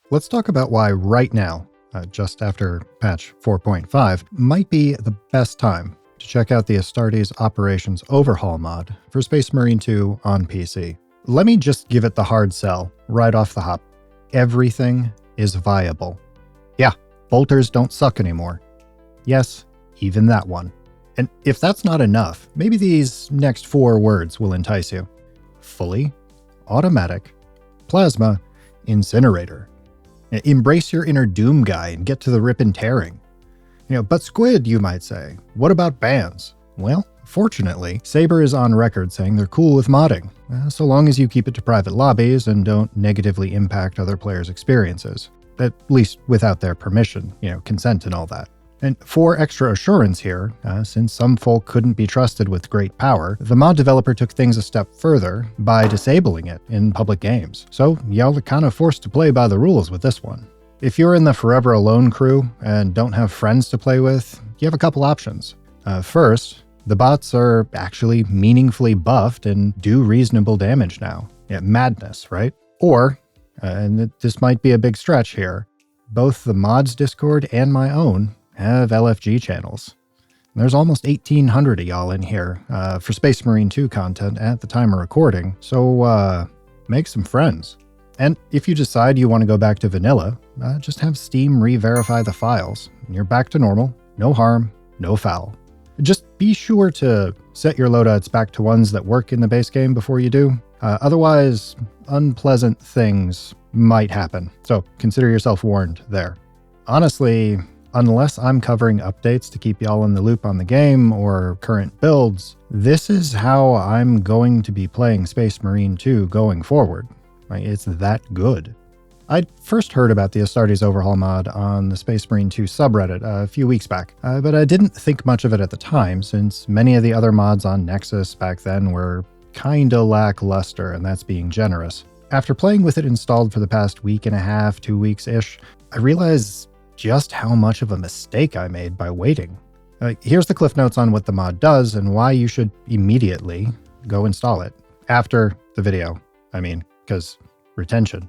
Let's talk about why right now, just after patch 4.5, might be the best time to check out the Astartes Operations Overhaul mod for Space Marine 2 on PC. Let me just give it the hard sell right off the hop. Everything is viable. Yeah, bolters don't suck anymore. Yes, even that one. And if that's not enough, maybe these next 4 words will entice you. Fully, automatic, plasma, incinerator. Embrace your inner Doom guy and get to the rip and tearing. But Squid, you might say. What about bans? Well, fortunately, Saber is on record saying they're cool with modding, so long as you keep it to private lobbies and don't negatively impact other players' experiences. At least without their permission, consent and all that. And for extra assurance here, since some folk couldn't be trusted with great power, the mod developer took things a step further by disabling it in public games. So y'all are kind of forced to play by the rules with this one. If you're in the Forever Alone crew and don't have friends to play with, you have a couple options. First, the bots are actually meaningfully buffed and do reasonable damage now. Madness, right? Or, and this might be a big stretch here, both the mod's Discord and my own have LFG channels. There's almost 1,800 of y'all in here for Space Marine 2 content at the time of recording, so make some friends. And if you decide you want to go back to vanilla, just have Steam re-verify the files, and you're back to normal, no harm, no foul. Just be sure to set your loadouts back to ones that work in the base game before you do. Otherwise, unpleasant things might happen, so consider yourself warned there. Honestly, unless I'm covering updates to keep y'all in the loop on the game or current builds, this is how I'm going to be playing Space Marine 2 going forward. It's that good. I'd first heard about the Astartes Overhaul mod on the Space Marine 2 subreddit a few weeks back, but I didn't think much of it at the time since many of the other mods on Nexus back then were kinda lackluster, and that's being generous. After playing with it installed for the past week and a half, 2 weeks-ish, I realized just how much of a mistake I made by waiting. Here's the cliff notes on what the mod does and why you should immediately go install it. After the video, because retention.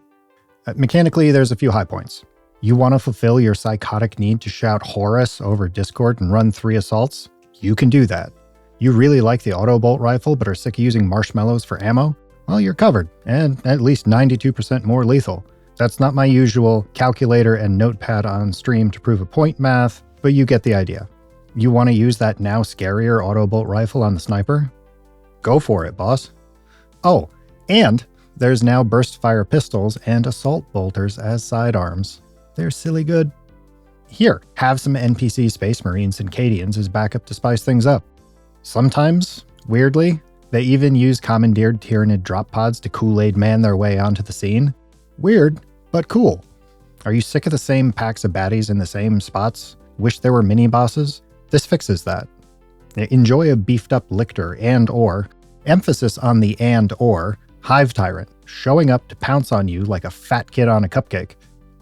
Mechanically, there's a few high points. You want to fulfill your psychotic need to shout Horus over Discord and run 3 assaults? You can do that. You really like the auto bolt rifle but are sick of using marshmallows for ammo? Well, you're covered, and at least 92% more lethal. That's not my usual calculator and notepad on stream to prove a point math, but you get the idea. You want to use that now scarier auto bolt rifle on the sniper? Go for it, boss. Oh, and there's now burst fire pistols and assault bolters as sidearms. They're silly good. Here, have some NPC Space Marines and Cadians as backup to spice things up. Sometimes, weirdly, they even use commandeered Tyranid drop pods to Kool-Aid man their way onto the scene. Weird, but cool. Are you sick of the same packs of baddies in the same spots? Wish there were mini-bosses? This fixes that. Enjoy a beefed-up Lictor and/or, emphasis on the and/or, Hive Tyrant, showing up to pounce on you like a fat kid on a cupcake.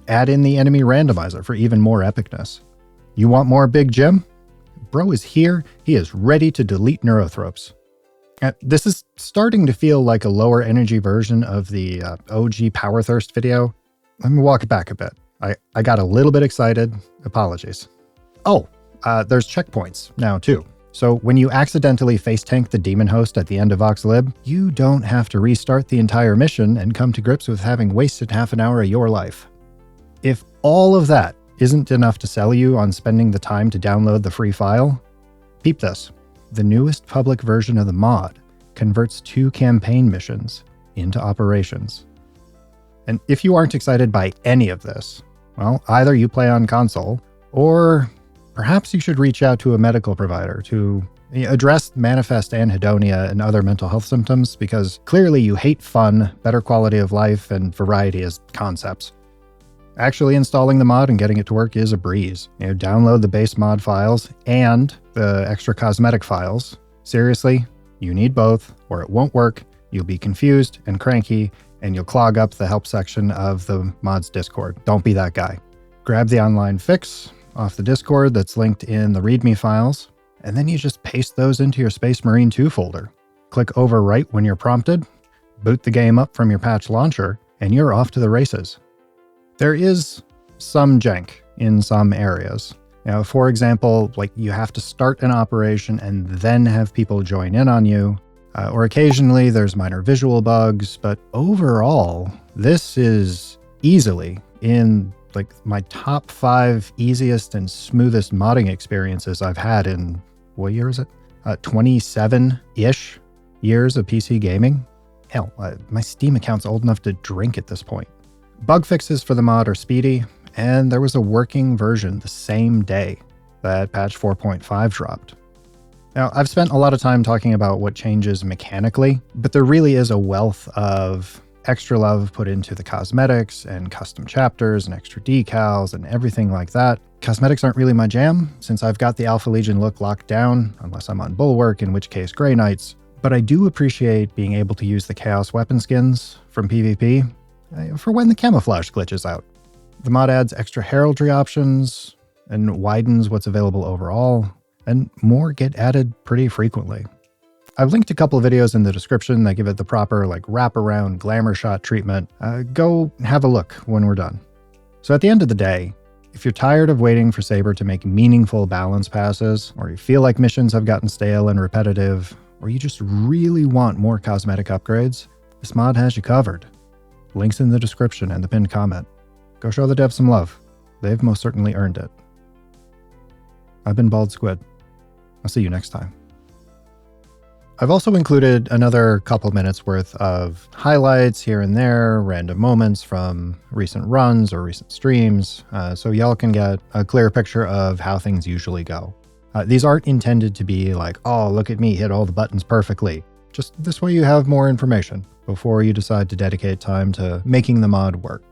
Add in the enemy randomizer for even more epicness. You want more Big Jim? Bro is here. He is ready to delete neurothropes. This is starting to feel like a lower energy version of the OG Power Thirst video. Let me walk it back a bit. I got a little bit excited. Apologies. Oh, there's checkpoints now too. So when you accidentally face tank the demon host at the end of Voxlib, you don't have to restart the entire mission and come to grips with having wasted half an hour of your life. If all of that isn't enough to sell you on spending the time to download the free file, peep this. The newest public version of the mod converts 2 campaign missions into operations. And if you aren't excited by any of this, well, either you play on console, or perhaps you should reach out to a medical provider to address manifest anhedonia and other mental health symptoms, because clearly you hate fun, better quality of life, and variety as concepts. Actually installing the mod and getting it to work is a breeze. Download the base mod files and the extra cosmetic files. Seriously, you need both, or it won't work. You'll be confused and cranky, and you'll clog up the help section of the mod's Discord. Don't be that guy. Grab the online fix off the Discord that's linked in the README files, and then you just paste those into your Space Marine 2 folder. Click overwrite when you're prompted, boot the game up from your patch launcher, and you're off to the races. There is some jank in some areas. For example, like you have to start an operation and then have people join in on you, or occasionally there's minor visual bugs, but overall, this is easily in like my top 5 easiest and smoothest modding experiences I've had in, what year is it? 27-ish years of PC gaming. Hell, my Steam account's old enough to drink at this point. Bug fixes for the mod are speedy, and there was a working version the same day that patch 4.5 dropped. Now, I've spent a lot of time talking about what changes mechanically, but there really is a wealth of extra love put into the cosmetics and custom chapters and extra decals and everything like that. Cosmetics aren't really my jam, since I've got the Alpha Legion look locked down, unless I'm on Bulwark, in which case Grey Knights, but I do appreciate being able to use the Chaos weapon skins from PvP for when the camouflage glitches out. The mod adds extra heraldry options and widens what's available overall, and more get added pretty frequently. I've linked a couple of videos in the description that give it the proper wraparound glamour shot treatment. Go have a look when we're done. So at the end of the day, if you're tired of waiting for Saber to make meaningful balance passes, or you feel like missions have gotten stale and repetitive, or you just really want more cosmetic upgrades, this mod has you covered. Links in the description and the pinned comment. Go show the devs some love. They've most certainly earned it. I've been Bald Squid. I'll see you next time. I've also included another couple minutes worth of highlights here and there, random moments from recent runs or recent streams, so y'all can get a clear picture of how things usually go. These aren't intended to be like, oh, look at me, hit all the buttons perfectly. Just this way you have more information before you decide to dedicate time to making the mod work.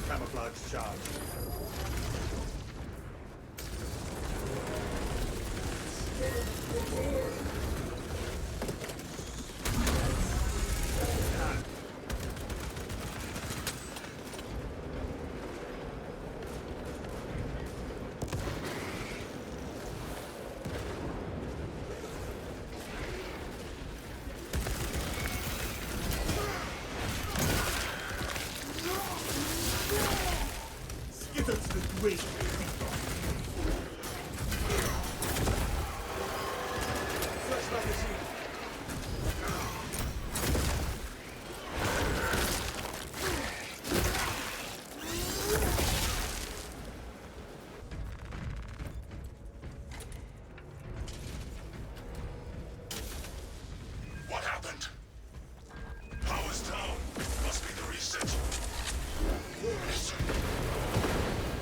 Camouflage charge. Skittles with weight. Fresh magazine. What happened? Power's down. Must be the reset. Listen.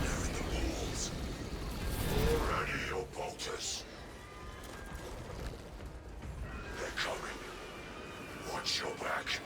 They're in the walls. Ready your bolters. They're coming. Watch your back.